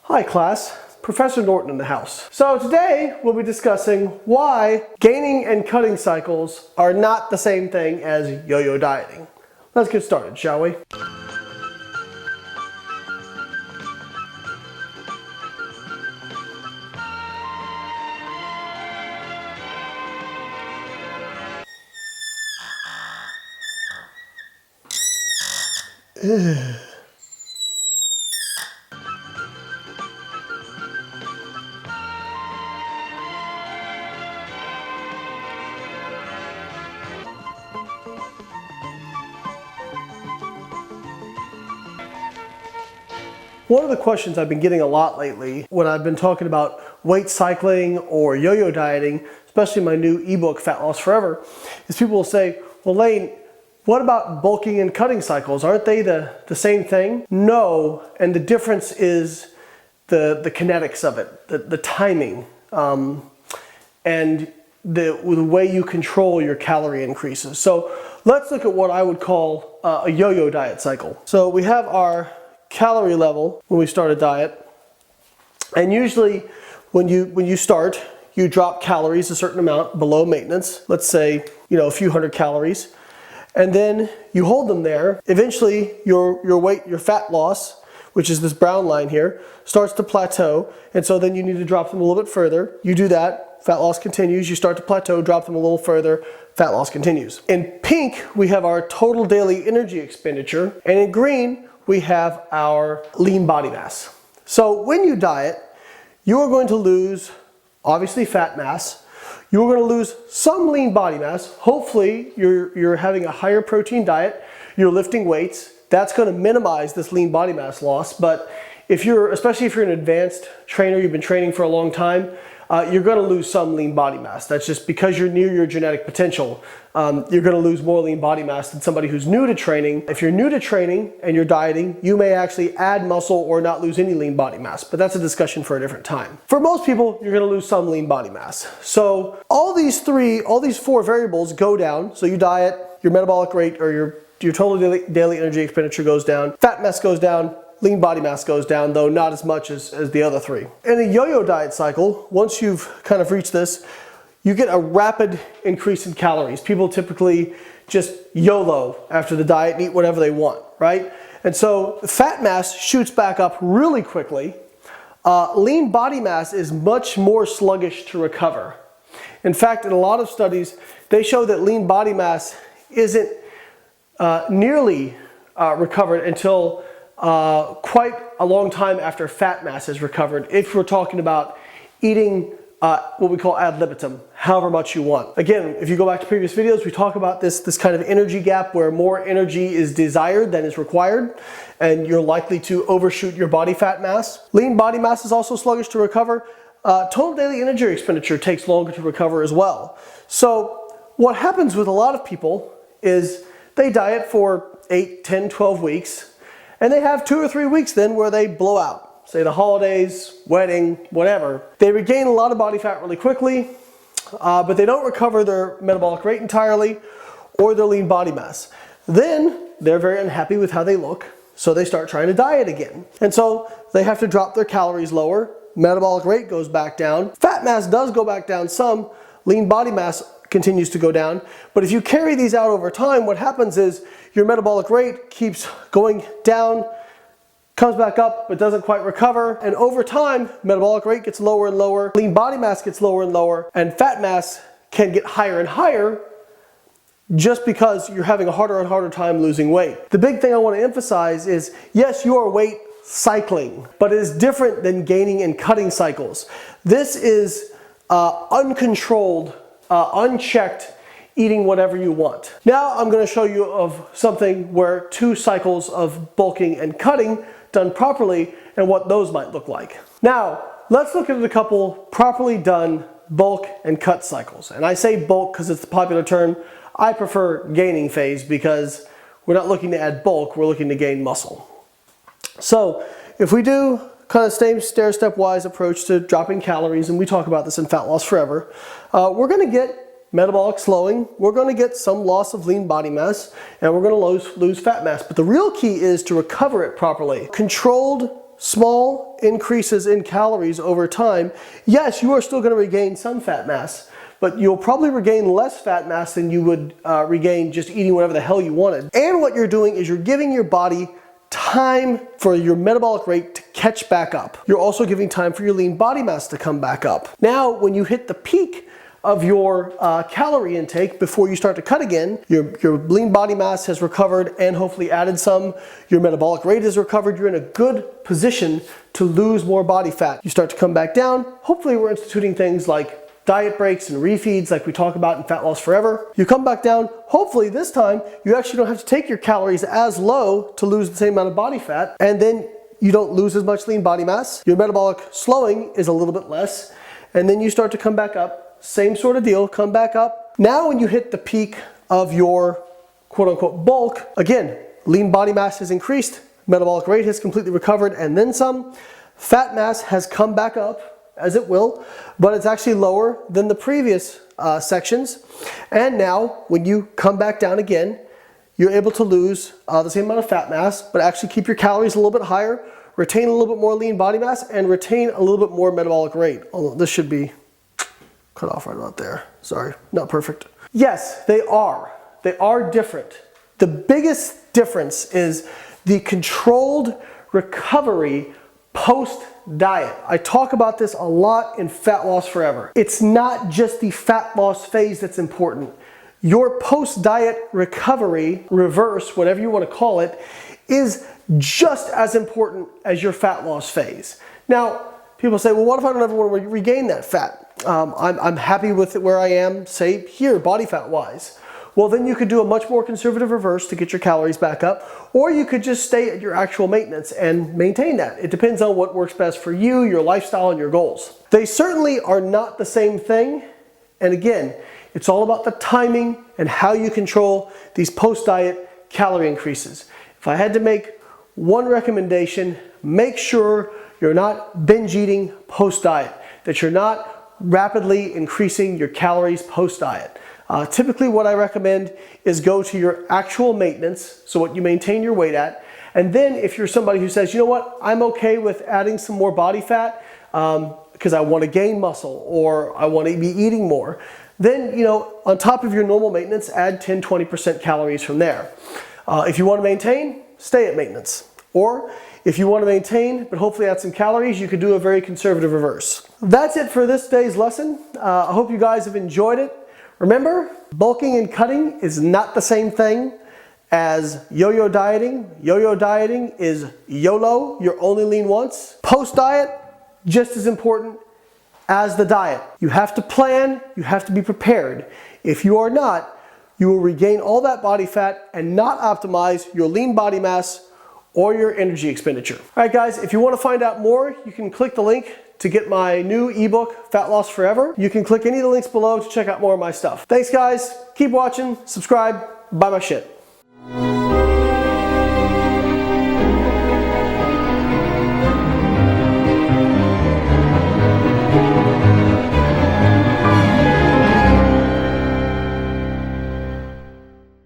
Hi class, Professor Norton in the house. So today we'll be discussing why gaining and cutting cycles are not the same thing as yo-yo dieting. Let's get started, shall we? One of the questions I've been getting a lot lately when I've been talking about weight cycling or yo-yo dieting, especially my new ebook, Fat Loss Forever, is people will say, well, Layne, what about bulking and cutting cycles? Aren't they the same thing? No, and the difference is the kinetics of it, the timing, and the way you control your calorie increases. So let's look at what I would call a yo-yo diet cycle. So we have our calorie level when we start a diet, and usually when you start, you drop calories a certain amount below maintenance, let's say a few hundred calories, and then you hold them there. Eventually your weight, your fat loss, which is this brown line here, starts to plateau, and so then you need to drop them a little bit further. You do that, fat loss continues, you start to plateau, drop them a little further, fat loss continues. In pink we have our total daily energy expenditure, and in green we have our lean body mass. So when you diet, you are going to lose, obviously, fat mass. You're going to lose some lean body mass. Hopefully you're having a higher protein diet, you're lifting weights. That's going to minimize this lean body mass loss. But especially if you're an advanced trainer, you've been training for a long time, you're going to lose some lean body mass. That's just because you're near your genetic potential. You're going to lose more lean body mass than somebody who's new to training. If you're new to training and you're dieting, you may actually add muscle or not lose any lean body mass, but that's a discussion for a different time. For most people, you're going to lose some lean body mass. So all these four variables go down. So you diet, your metabolic rate or your total daily energy expenditure goes down, fat mass goes down, lean body mass goes down, though not as much as the other three. In a yo-yo diet cycle, once you've kind of reached this, you get a rapid increase in calories. People typically just YOLO after the diet and eat whatever they want, right? And so fat mass shoots back up really quickly. Lean body mass is much more sluggish to recover. In fact, in a lot of studies, they show that lean body mass isn't nearly recovered until quite a long time after fat mass is recovered, if we're talking about eating what we call ad libitum, however much you want. Again, if you go back to previous videos, we talk about this kind of energy gap where more energy is desired than is required, and you're likely to overshoot your body fat mass. Lean body mass is also sluggish to recover. Total daily energy expenditure takes longer to recover as well. So what happens with a lot of people is they diet for 8, 10, 12 weeks, and they have 2 or 3 weeks then where they blow out. Say the holidays, wedding, whatever. They regain a lot of body fat really quickly, but they don't recover their metabolic rate entirely or their lean body mass. Then they're very unhappy with how they look, so they start trying to diet again. And so they have to drop their calories lower, metabolic rate goes back down, fat mass does go back down some, lean body mass continues to go down. But if you carry these out over time, what happens is your metabolic rate keeps going down, comes back up, but doesn't quite recover. And over time, metabolic rate gets lower and lower, lean body mass gets lower and lower, and fat mass can get higher and higher just because you're having a harder and harder time losing weight. The big thing I want to emphasize is, yes, you are weight cycling, but it is different than gaining and cutting cycles. This is uncontrolled, unchecked, eating whatever you want. Now I'm going to show you of something where 2 cycles of bulking and cutting done properly and what those might look like. Now let's look at a couple properly done bulk and cut cycles. And I say bulk because it's the popular term. I prefer gaining phase because we're not looking to add bulk, we're looking to gain muscle. So if we do kind of same stair-step-wise approach to dropping calories, and we talk about this in Fat Loss Forever, we're going to get metabolic slowing, we're going to get some loss of lean body mass, and we're going to lose fat mass. But the real key is to recover it properly. Controlled small increases in calories over time, yes, you are still going to regain some fat mass, but you'll probably regain less fat mass than you would regain just eating whatever the hell you wanted. And what you're doing is you're giving your body time for your metabolic rate to catch back up. You're also giving time for your lean body mass to come back up. Now, when you hit the peak of your calorie intake before you start to cut again, your lean body mass has recovered and hopefully added some, your metabolic rate is recovered, you're in a good position to lose more body fat. You start to come back down. Hopefully we're instituting things like diet breaks and refeeds like we talk about in Fat Loss Forever. You come back down, hopefully this time you actually don't have to take your calories as low to lose the same amount of body fat, and then you don't lose as much lean body mass. Your metabolic slowing is a little bit less, and then you start to come back up. Same sort of deal, come back up. Now when you hit the peak of your quote unquote bulk, again, lean body mass has increased, metabolic rate has completely recovered and then some. Fat mass has come back up, as it will, but it's actually lower than the previous sections. And now when you come back down again, you're able to lose the same amount of fat mass, but actually keep your calories a little bit higher, retain a little bit more lean body mass, and retain a little bit more metabolic rate. Although this should be cut off right about there. Sorry, not perfect. Yes, they are. They are different. The biggest difference is the controlled recovery post-diet. I talk about this a lot in Fat Loss Forever. It's not just the fat loss phase that's important. Your post-diet recovery, reverse, whatever you want to call it, is just as important as your fat loss phase. Now, people say, well, what if I don't ever want to regain that fat? I'm happy with it where I am, say here, body fat wise. Well, then you could do a much more conservative reverse to get your calories back up, or you could just stay at your actual maintenance and maintain that. It depends on what works best for you, your lifestyle, and your goals. They certainly are not the same thing. And again, it's all about the timing and how you control these post-diet calorie increases. If I had to make one recommendation, make sure you're not binge eating post-diet, that you're not rapidly increasing your calories post-diet. Typically what I recommend is go to your actual maintenance, so what you maintain your weight at, and then if you're somebody who says, you know what, I'm okay with adding some more body fat because I want to gain muscle or I want to be eating more, then, you know, on top of your normal maintenance, add 10-20% calories from there. If you want to maintain, stay at maintenance. Or if you want to maintain, but hopefully add some calories, you could do a very conservative reverse. That's it for this day's lesson. I hope you guys have enjoyed it. Remember, bulking and cutting is not the same thing as yo-yo dieting. Yo-yo dieting is YOLO, you're only lean once. Post-diet, just as important as the diet. You have to plan, you have to be prepared. If you are not, you will regain all that body fat and not optimize your lean body mass or your energy expenditure. All right, guys, if you want to find out more, you can click the link to get my new ebook, Fat Loss Forever. You can click any of the links below to check out more of my stuff. Thanks, guys. Keep watching, subscribe, buy my shit.